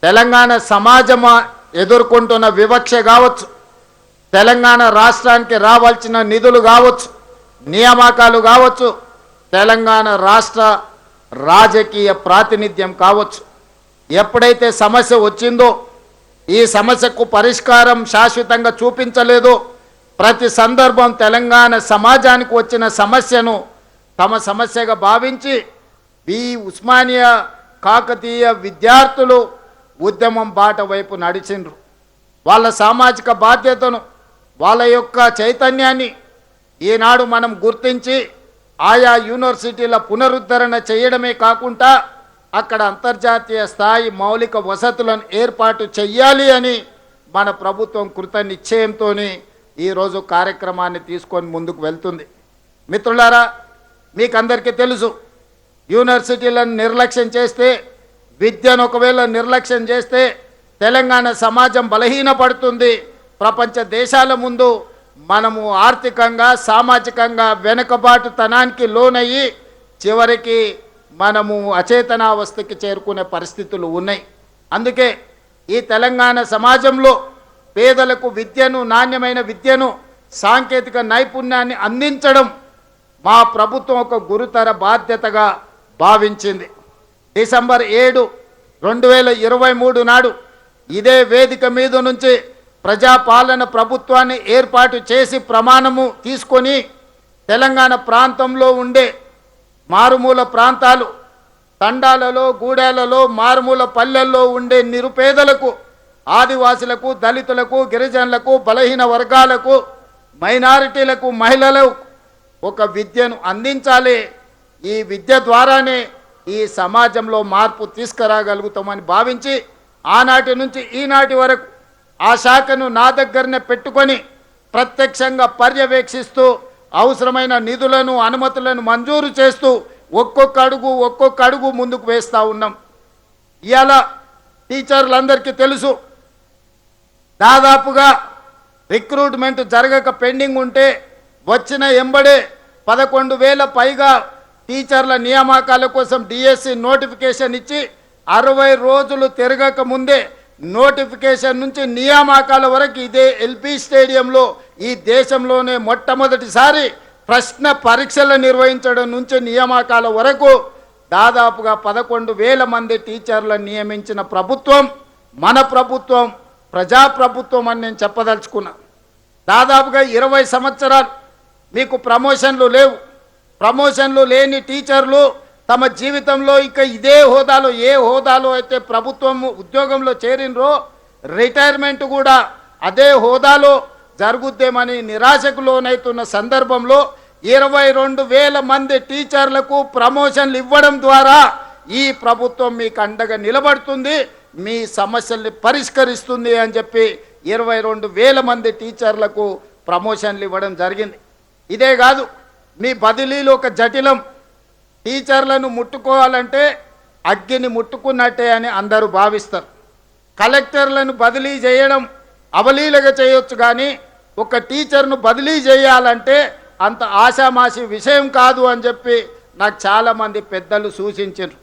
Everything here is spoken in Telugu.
తెలంగాణ సమాజం ఎదుర్కొంటున్న వివక్ష కావచ్చు, తెలంగాణ రాష్ట్రానికి రావాల్సిన నిధులు కావచ్చు, నియామకాలు కావచ్చు, తెలంగాణ రాష్ట్ర రాజకీయ ప్రాతినిధ్యం కావచ్చు, ఎప్పుడైతే సమస్య వచ్చిందో ఈ సమస్యకు పరిష్కారం శాశ్వతంగా చూపించలేదో ప్రతి సందర్భం తెలంగాణ సమాజానికి వచ్చిన సమస్యను తమ సమస్యగా భావించి ఈ ఉస్మానియా కాకతీయ విద్యార్థులు ఉద్యమం బాట వైపు నడిచిండ్రు. వాళ్ళ సామాజిక బాధ్యతను, వాళ్ళ యొక్క చైతన్యాన్ని ఈనాడు మనం గుర్తించి ఆయా యూనివర్సిటీల పునరుద్ధరణ చేయడమే కాకుండా అక్కడ అంతర్జాతీయ స్థాయి మౌలిక వసతులను ఏర్పాటు చెయ్యాలి అని మన ప్రభుత్వం కృత నిశ్చయంతో ఈరోజు కార్యక్రమాన్ని తీసుకొని ముందుకు వెళ్తుంది. మిత్రులారా, మీకు అందరికీ తెలుసు, యూనివర్సిటీలను నిర్లక్ష్యం చేస్తే, విద్యను ఒకవేళ నిర్లక్ష్యం చేస్తే తెలంగాణ సమాజం బలహీనపడుతుంది. ప్రపంచ దేశాల ముందు మనము ఆర్థికంగా సామాజికంగా వెనుకబాటుతనానికి లోనయ్యి చివరికి మనము అచేతనావస్థకి చేరుకునే పరిస్థితులు ఉన్నాయి. అందుకే ఈ తెలంగాణ సమాజంలో పేదలకు విద్యను, నాణ్యమైన విద్యను, సాంకేతిక నైపుణ్యాన్ని అందించడం మా ప్రభుత్వం ఒక గురుతర బాధ్యతగా భావించింది. డిసెంబర్ 7, 2023 నాడు ఇదే వేదిక మీద నుంచి ప్రజాపాలన ప్రభుత్వాన్ని ఏర్పాటు చేసి ప్రమాణము తీసుకొని తెలంగాణ ప్రాంతంలో ఉండే మారుమూల ప్రాంతాలు, తండాలలో, గూడాలలో, మారుమూల పల్లెల్లో ఉండే నిరుపేదలకు, ఆదివాసులకు, దళితులకు, గిరిజనులకు, బలహీన వర్గాలకు, మైనారిటీలకు, మహిళలకు ఒక విద్యను అందించాలి. ఈ విద్య ద్వారానే ఈ సమాజంలో మార్పు తీసుకురాగలుగుతామని భావించి ఆనాటి నుంచి ఈనాటి వరకు ఆ శాఖను నా దగ్గరనే పెట్టుకొని ప్రత్యక్షంగా పర్యవేక్షిస్తూ అవసరమైన నిధులను, అనుమతులను మంజూరు చేస్తూ ఒక్కొక్క అడుగు ముందుకు వేస్తూ ఉన్నాం. ఇవాళ టీచర్లందరికీ తెలుసు, దాదాపుగా రిక్రూట్మెంట్ జరగక పెండింగ్ ఉంటే వచ్చిన ఎంబడే 11,000 పైగా టీచర్ల నియామకాల కోసం డిఎస్సి నోటిఫికేషన్ ఇచ్చి 60 రోజులు తిరగక ముందే నోటిఫికేషన్ నుంచి నియామకాల వరకు ఇదే ఎల్పి స్టేడియంలో ఈ దేశంలోనే మొట్టమొదటిసారి ప్రశ్న పరీక్షలు నిర్వహించడం నుంచి నియామకాల వరకు దాదాపుగా 11,000 మంది టీచర్లను నియమించిన ప్రభుత్వం మన ప్రభుత్వం, ప్రజాప్రభుత్వం అని నేను చెప్పదలుచుకున్నా. దాదాపుగా 20 సంవత్సరాలు మీకు ప్రమోషన్లు లేవు. ప్రమోషన్లు లేని టీచర్లు తమ జీవితంలో ఇక ఇదే హోదాలో, ఏ హోదాలో అయితే ప్రభుత్వం ఉద్యోగంలో చేరినరో రిటైర్మెంట్ కూడా అదే హోదాలో జరుగుద్దేమని నిరాశకు లోనవుతున్న సందర్భంలో 22,000 మంది టీచర్లకు ప్రమోషన్లు ఇవ్వడం ద్వారా ఈ ప్రభుత్వం మీకు అండగా నిలబడుతుంది, మీ సమస్యల్ని పరిష్కరిస్తుంది అని చెప్పి 22,000 మంది టీచర్లకు ప్రమోషన్లు ఇవ్వడం జరిగింది. ఇదే కాదు, మీ బదిలీలు ఒక జటిలం. టీచర్లను ముట్టుకోవాలంటే అగ్గిని ముట్టుకున్నట్టే అని అందరూ భావిస్తారు. కలెక్టర్లను బదిలీ చేయడం అవలీలగా చేయొచ్చు, కానీ ఒక టీచర్ను బదిలీ చేయాలంటే అంత ఆషామాషి విషయం కాదు అని చెప్పి నాకు చాలామంది పెద్దలు సూచించారు.